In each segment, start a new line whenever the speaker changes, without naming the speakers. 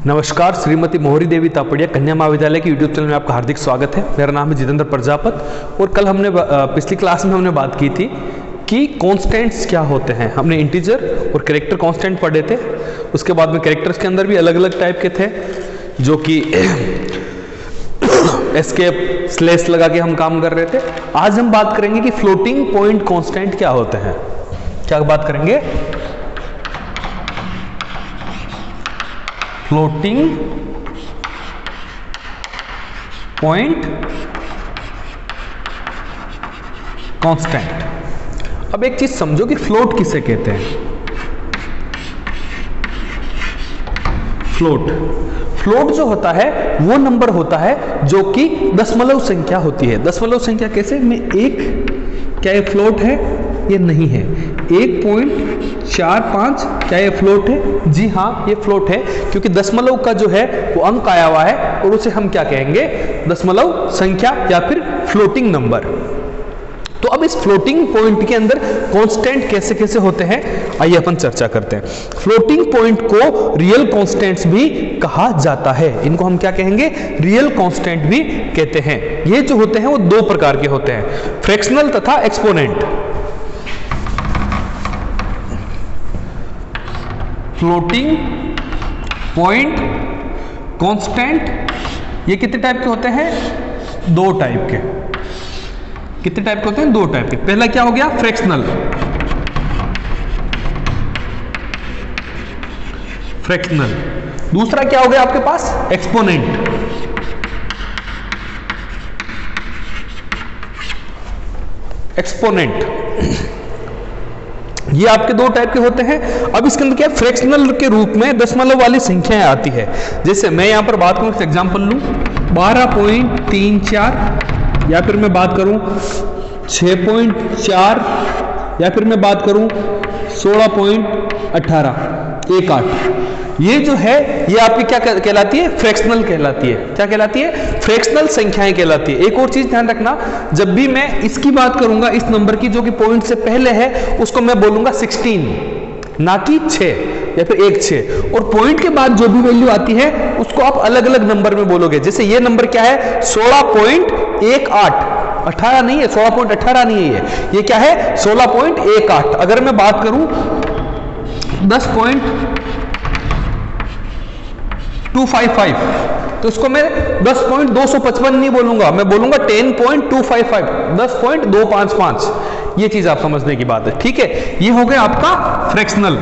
नमस्कार, श्रीमती मोहरी देवी तापड़िया कन्या महाविद्यालय के यूट्यूब चैनल में आपका हार्दिक स्वागत है। मेरा नाम है जितेंद्र प्रजापत और कल हमने पिछली क्लास में हमने बात की थी कि कॉन्स्टेंट्स क्या होते हैं। हमने इंटीजर और कैरेक्टर कॉन्स्टेंट पढ़े थे। उसके बाद में कैरेक्टर्स के अंदर भी अलग अलग टाइप के थे जो कि एस्केप स्लेस लगा के हम काम कर रहे थे। आज हम बात करेंगे कि फ्लोटिंग पॉइंट कॉन्स्टेंट क्या होते हैं। क्या बात करेंगे? Floating point constant. अब एक चीज समझो कि फ्लोट किसे कहते हैं। फ्लोट जो होता है वो नंबर होता है जो कि दशमलव संख्या होती है। दशमलव संख्या कैसे में एक, क्या ये फ्लोट है? ये नहीं है। 1.45 क्या ये फ्लोट है? जी हाँ, ये फ्लोट है, क्योंकि दशमलव का जो है वो अंक आया हुआ है और उसे हम क्या कहेंगे? दशमलव संख्या या फिर फ्लोटिंग नंबर। तो अब इस फ्लोटिंग पॉइंट के अंदर कांस्टेंट कैसे कैसे होते हैं, आइए अपन चर्चा करते हैं। फ्लोटिंग पॉइंट को रियल कांस्टेंट्स भी कहा जाता है। इनको हम क्या कहेंगे? रियल कांस्टेंट भी कहते हैं। ये जो होते हैं वो दो प्रकार के होते हैं, फ्रैक्शनल तथा एक्सपोनेंट। फ्लोटिंग पॉइंट कांस्टेंट ये कितने टाइप के होते हैं? दो टाइप के। कितने टाइप के होते हैं? दो टाइप के। पहला क्या हो गया? फ्रैक्शनल। दूसरा क्या हो गया आपके पास? एक्सपोनेंट। ये आपके दो टाइप के होते हैं। अब इसके अंदर क्या है? फ्रैक्शनल के रूप में दशमलव वाली संख्याएं आती है। जैसे मैं यहां पर बात करूं, एग्जांपल लूं 12.34, या फिर मैं बात करूं 6.4, या फिर मैं बात करूं 16.18। ये जो है ये आपकी क्या कहलाती है? फ्रैक्शनल कहलाती है। क्या कहलाती है? फ्रैक्शनल संख्याएं कहलाती है। एक और चीज ध्यान रखना, जब भी मैं इसकी बात करूंगा, इस नंबर की जो कि पॉइंट से पहले है, उसको मैं बोलूंगा 16, ना कि 6 या फिर 1-6। और पॉइंट के बाद जो भी वैल्यू आती है उसको आप अलग अलग नंबर में बोलोगे। जैसे ये नंबर क्या है? 16.18, 18 नहीं है, 16.18 नहीं है, ये क्या है? 16.18। अगर मैं बात करूं 10.255, तो इसको मैं 10.255 नहीं बोलूंगा, मैं बोलूंगा 10.255, 10.255। ये चीज आप समझने की बात है, ठीक है? ये हो गया आपका फ्रैक्शनल।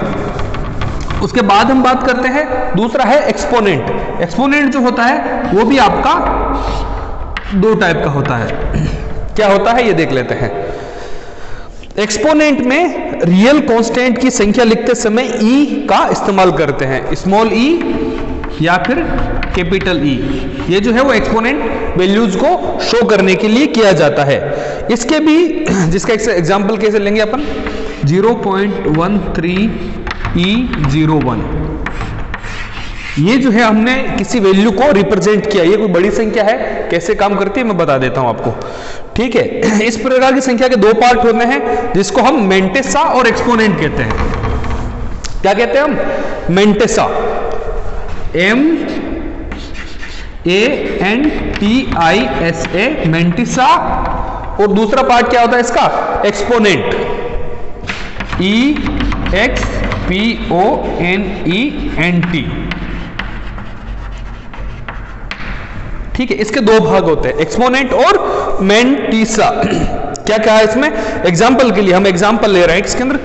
उसके बाद हम बात करते हैं, दूसरा है एक्सपोनेंट। एक्सपोनेंट जो होता है वो भी आपका दो टाइप का होता है। क्या होता है ये देख लेते हैं। एक्सपोनेंट में रियल कांस्टेंट की संख्या लिखते समय ई का इस्तेमाल करते हैं, स्मॉल ई या फिर कैपिटल ई। ये जो है वो एक्सपोनेंट वैल्यूज को शो करने के लिए किया जाता है। इसके भी जिसका एग्जांपल कैसे लेंगे अपन? 0.13E01। ये जो है हमने किसी वैल्यू को रिप्रेजेंट किया। ये कोई बड़ी संख्या है, कैसे काम करती है मैं बता देता हूं आपको, ठीक है? इस प्रकार की संख्या के दो पार्ट होते हैं जिसको हम मेंटेसा और एक्सपोनेंट कहते हैं। क्या कहते हैं हम? मेंटेसा, MENTISA, मेंटिसा। और दूसरा पार्ट क्या होता है इसका? Exponent, EXPONENT। ठीक है, इसके दो भाग होते हैं, एक्सपोनेंट और मेंटिसा। क्या क्या है इसमें? एग्जाम्पल के लिए हम एग्जाम्पल ले रहे हैं इसके अंदर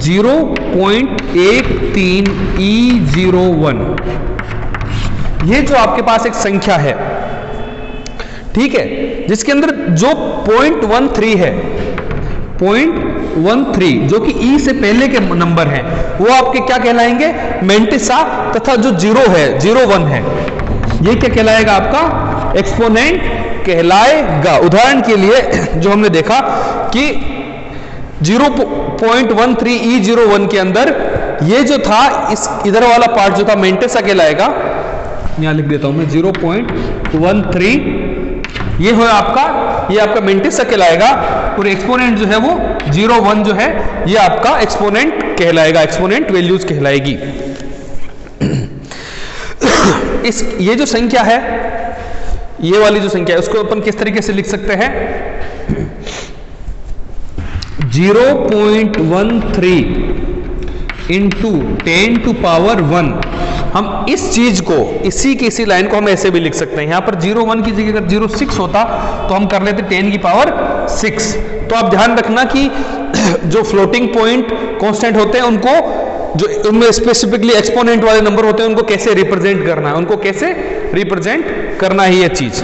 0.13E01। ये जो आपके पास एक संख्या है, ठीक है, जिसके अंदर जो 0.13 है, 0.13 जो कि ई से पहले के नंबर हैं, वो आपके क्या कहलाएंगे? मेंटिसा। तथा जो 0 है, 01 है, ये क्या कहलाएगा? आपका एक्सपोनेंट कहलाएगा। उदाहरण के लिए जो हमने देखा कि 0.13E01 के अंदर ये जो था, इस इधर वाला पार्ट जो था मेंटिसा कहलाएगा। यहां लिख देता हूं मैं 0.13, ये हो आपका, ये आपका मेंटिसा कहलाएगा। और एक्सपोनेंट जो है वो 01 जो है ये आपका एक्सपोनेंट कहलाएगा, एक्सपोनेंट वैल्यूज कहलाएगी। इस ये जो संख्या है, ये वाली जो संख्या है, उसको अपन किस तरीके से लिख सकते हैं? 0.13 इंटू 10 टू पावर 1। हम इस चीज को, इसी की इसी लाइन को हम ऐसे भी लिख सकते हैं। यहां पर 0.1 की जगह अगर 0.6 होता तो हम कर लेते 10 की पावर 6। तो आप ध्यान रखना कि जो फ्लोटिंग पॉइंट कांस्टेंट होते हैं उनको, जो उनमें स्पेसिफिकली एक्सपोनेंट वाले नंबर होते हैं, उनको कैसे रिप्रेजेंट करना है, उनको कैसे रिप्रेजेंट करना है ये चीज।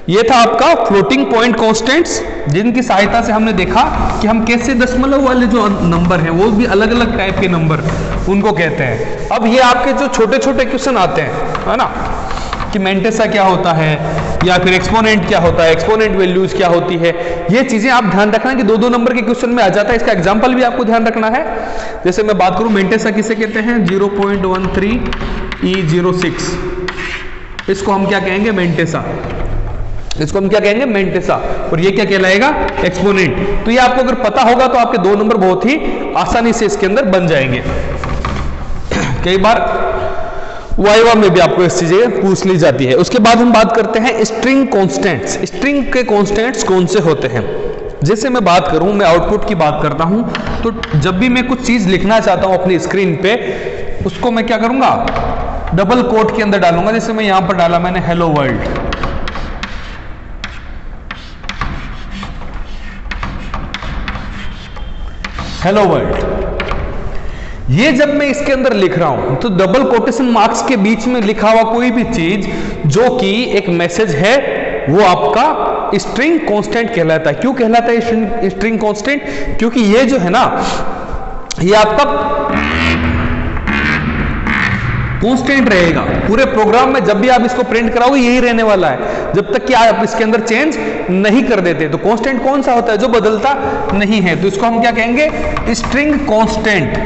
ये था आपका फ्लोटिंग पॉइंट कांस्टेंट्स, जिनकी सहायता से हमने देखा कि हम कैसे दशमलव वाले जो नंबर हैं, वो भी अलग अलग टाइप के नंबर, उनको कहते हैं। अब ये आपके जो छोटे छोटे क्वेश्चन आते हैं, है ना, कि मेंटेसा क्या होता है, या फिर एक्सपोनेंट क्या होता है, एक्सपोनेंट वैल्यूज क्या होती है, ये चीजें आप ध्यान रखना कि 2-2 नंबर के क्वेश्चन में आ जाता है। इसका एग्जांपल भी आपको ध्यान रखना है। जैसे मैं बात करूं, मेंटेसा किसे कहते हैं? 0.13E06, इसको हम क्या कहेंगे? मेंटेसा। इसको हम क्या कहेंगे? मेंटेसा। और ये क्या कहलाएगा? एक्सपोनेंट। तो ये आपको अगर पता होगा तो आपके 2 नंबर बहुत ही आसानी से इसके अंदर बन जाएंगे। कई बार वाइवा में भी आपको इस चीजें पूछ ली जाती है। उसके बाद हम बात करते हैं स्ट्रिंग कांस्टेंट्स। स्ट्रिंग के कांस्टेंट्स कौन से होते हैं? जैसे मैं बात करूं, मैं आउटपुट की बात करता हूं, तो जब भी मैं कुछ चीज लिखना चाहता हूं अपनी स्क्रीन पे, उसको मैं क्या करूंगा? डबल कोट के अंदर डालूंगा। जैसे मैं यहां पर डाला मैंने हेलो वर्ल्ड, हेलो वर्ल्ड। ये जब मैं इसके अंदर लिख रहा हूं तो डबल कोटेशन मार्क्स के बीच में लिखा हुआ कोई भी चीज जो कि एक मैसेज है, वो आपका स्ट्रिंग कांस्टेंट कहलाता है। क्यों कहलाता है स्ट्रिंग कांस्टेंट? क्योंकि ये जो है ना, ये आपका कांस्टेंट रहेगा पूरे प्रोग्राम में। जब भी आप इसको प्रिंट कराओगे यही रहने वाला है, जब तक कि आप इसके अंदर चेंज नहीं कर देते। तो कांस्टेंट कौन सा होता है? जो बदलता नहीं है। तो इसको हम क्या कहेंगे? String constant.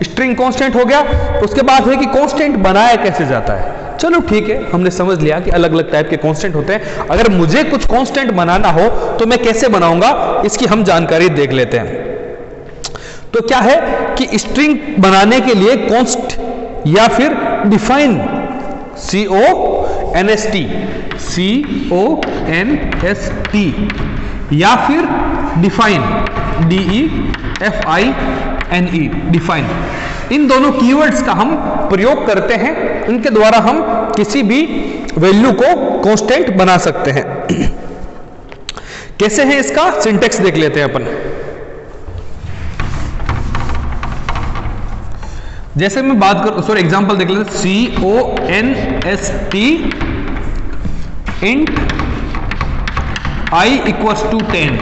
स्ट्रिंग कांस्टेंट हो गया। उसके बाद है कि कांस्टेंट बनाया कैसे जाता है। चलो ठीक है, हमने समझ लिया कि अलग अलग टाइप के कांस्टेंट होते हैं। अगर मुझे कुछ कांस्टेंट बनाना हो तो मैं कैसे बनाऊंगा, इसकी हम जानकारी देख लेते हैं। तो क्या है कि स्ट्रिंग बनाने के लिए कॉन्स्ट या फिर डिफाइन, CONST, या फिर डिफाइन, DEFINE, डिफाइन, इन दोनों कीवर्ड्स का हम प्रयोग करते हैं। इनके द्वारा हम किसी भी वैल्यू को कांस्टेंट बना सकते हैं। कैसे है इसका सिंटेक्स देख लेते हैं अपन। जैसे मैं बात कर, सॉरी एग्जांपल देख लेते हैं। CONST int I equals to 10।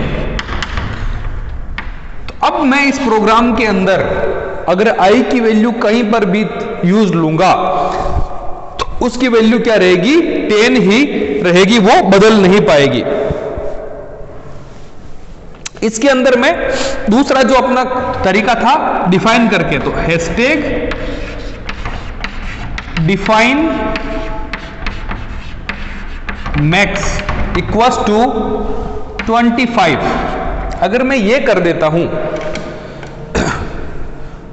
तो अब मैं इस प्रोग्राम के अंदर अगर I की वैल्यू कहीं पर भी यूज लूंगा तो उसकी वैल्यू क्या रहेगी? 10 ही रहेगी, वो बदल नहीं पाएगी। इसके अंदर में दूसरा जो अपना तरीका था डिफाइन करके, तो hashtag define max equals to 25। अगर मैं ये कर देता हूं,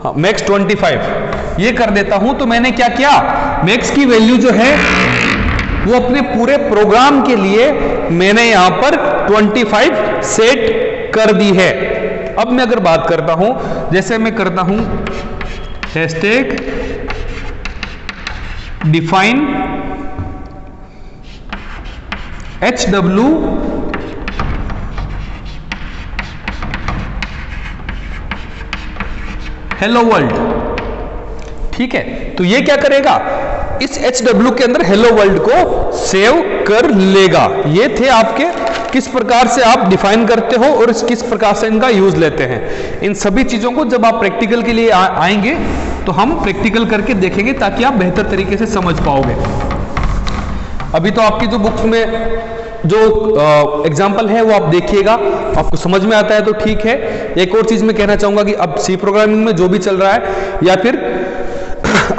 हाँ, मैक्स 25 ये कर देता हूं, तो मैंने क्या किया? मैक्स की वैल्यू जो है वो अपने पूरे प्रोग्राम के लिए मैंने यहां पर 25 सेट कर दी है। अब मैं अगर बात करता हूं, जैसे मैं करता हूं hashtag define HW hello world, ठीक है। तो ये क्या करेगा? इस HW के अंदर हेलो वर्ल्ड को सेव कर लेगा। ये थे आपके किस प्रकार से आप डिफाइन करते हो और किस प्रकार से इनका यूज लेते हैं। इन सभी चीजों को जब आप प्रैक्टिकल के लिए आएंगे तो हम प्रैक्टिकल करके देखेंगे ताकि आप बेहतर तरीके से समझ पाओगे। अभी तो आपकी जो बुक्स में जो एग्जाम्पल है वो आप देखिएगा, आपको समझ में आता है तो ठीक है। एक और चीज मैं कहना चाहूंगा कि अब सी प्रोग्रामिंग में जो भी चल रहा है या फिर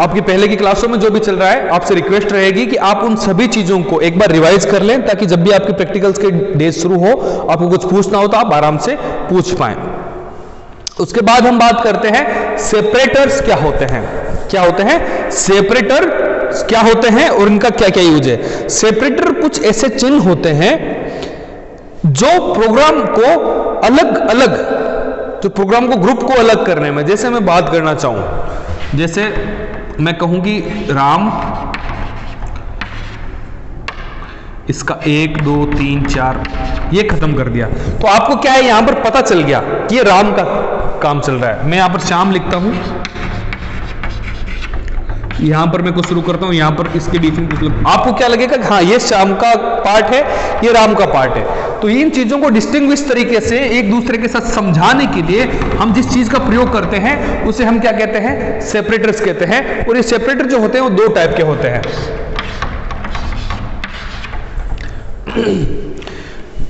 आपकी पहले की क्लासों में जो भी चल रहा है, आपसे रिक्वेस्ट रहेगी कि आप उन सभी चीजों को एक बार रिवाइज कर लें, ताकि जब भी आपके प्रैक्टिकल्स के डेज शुरू हो, आपको कुछ पूछना हो तो आप आराम से पूछ पाएं। उसके बाद हम बात करते हैं सेपरेटर्स क्या होते हैं। क्या होते हैं सेपरेटर? क्या होते हैं और इनका क्या क्या यूज है। सेपरेटर कुछ ऐसे चिन्ह होते हैं जो प्रोग्राम को अलग अलग, जो प्रोग्राम को ग्रुप को अलग करने में, जैसे मैं बात करना चाहूं, जैसे मैं कहूं कि राम, इसका 1 2 3 4 ये खत्म कर दिया, तो आपको क्या है यहां पर पता चल गया कि ये राम का काम चल रहा है। मैं यहां पर श्याम लिखता हूं, यहां पर मैं कुछ शुरू करता हूं, यहां पर इसके बीच में कुछ आपको क्या लगेगा कि हाँ ये श्याम का पार्ट है, ये राम का पार्ट है। तो इन चीजों को डिस्टिंग्विश तरीके से एक दूसरे के साथ समझाने के लिए हम जिस चीज का प्रयोग करते हैं उसे हम क्या कहते हैं, सेपरेटर्स कहते हैं। और ये सेपरेटर जो होते हैं वो दो टाइप के होते हैं,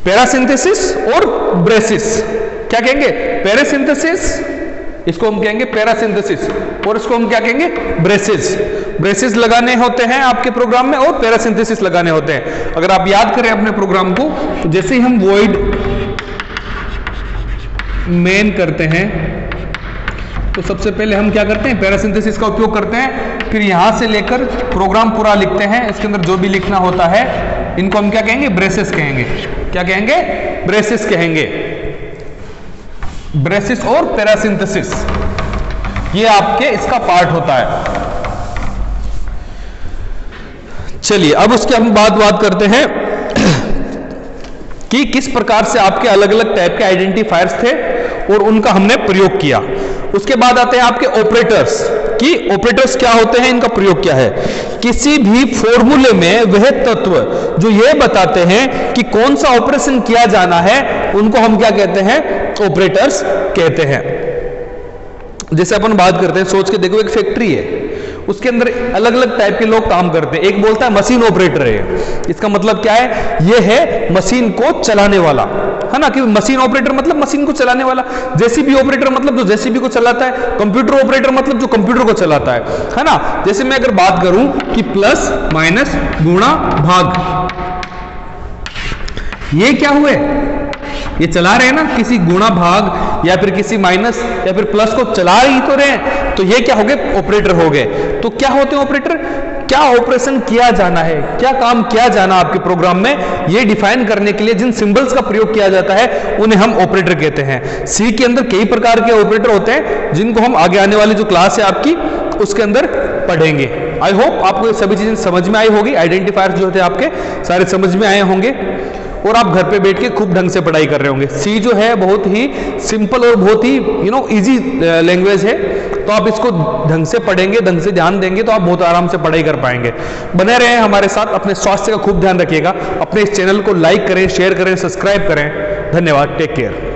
पैरासिंथेसिस और ब्रेसिस। क्या कहेंगे, पैरासिंथेसिस, इसको हम कहेंगे पैरासिंथेसिस, और इसको हम क्या कहेंगे, ब्रेसिस। ब्रेसिस लगाने होते हैं आपके प्रोग्राम में और पैरासिंथेसिस लगाने होते हैं। अगर आप याद करें अपने प्रोग्राम को, तो जैसे ही हम वॉइड मेन करते हैं तो सबसे पहले हम क्या करते हैं, पैरासिंथेसिस का उपयोग करते हैं, फिर यहां से लेकर प्रोग्राम पूरा लिखते हैं। इसके अंदर जो भी लिखना होता है इनको हम क्या कहेंगे, ब्रेसिस कहेंगे। क्या कहेंगे, ब्रेसिस कहेंगे। ब्रेसिस और पैरासिंथेसिस ये आपके इसका पार्ट होता है। चलिए अब उसके हम बात करते हैं कि किस प्रकार से आपके अलग अलग टाइप के आइडेंटिफायर्स थे और उनका हमने प्रयोग किया। उसके बाद आते हैं आपके ऑपरेटर्स, कि ऑपरेटर्स क्या होते हैं, इनका प्रयोग क्या है। किसी भी फॉर्मूले में वह तत्व जो ये बताते हैं कि कौन सा ऑपरेशन किया जाना है उनको हम क्या कहते हैं, ऑपरेटर्स कहते हैं। जैसे अपन बात करते हैं, सोच के देखो एक फैक्ट्री है, उसके अंदर अलग अलग टाइप के लोग काम करते हैं। एक बोलता है मशीन ऑपरेटर है, इसका मतलब क्या है, ये है मशीन को चलाने वाला, है ना, कि मशीन ऑपरेटर मतलब मशीन को चलाने वाला। जेसीबी ऑपरेटर मतलब जो जेसीबी को चलाता है। कंप्यूटर ऑपरेटर मतलब जो कंप्यूटर को चलाता है ना। जैसे मैं अगर बात करूं कि प्लस माइनस गुणा भाग, ये क्या हुए, ये चला रहे हैं ना, किसी गुणा भाग या फिर किसी माइनस या फिर प्लस को चला ही तो रहे हैं, तो ये क्या हो गए, ऑपरेटर हो गए। तो क्या होते हैं ऑपरेटर, क्या ऑपरेशन किया जाना है, क्या काम किया जाना आपके प्रोग्राम में, ये डिफाइन करने के लिए जिन सिंबल्स का प्रयोग किया जाता है उन्हें हम ऑपरेटर कहते हैं। सी के अंदर कई प्रकार के ऑपरेटर होते हैं जिनको हम आगे आने वाली जो क्लास है आपकी उसके अंदर पढ़ेंगे। आई होप आपको ये सभी चीजें समझ में आई होगी, आइडेंटिफायर जो होते हैं आपके सारे समझ में आए होंगे और आप घर पे बैठ के खूब ढंग से पढ़ाई कर रहे होंगे। सी जो है बहुत ही सिंपल और बहुत ही इजी लैंग्वेज है, तो आप इसको ढंग से पढ़ेंगे, ढंग से ध्यान देंगे तो आप बहुत आराम से पढ़ाई कर पाएंगे। बने रहें हमारे साथ, अपने स्वास्थ्य का खूब ध्यान रखिएगा, अपने इस चैनल को लाइक करें, शेयर करें, सब्सक्राइब करें। धन्यवाद, टेक केयर।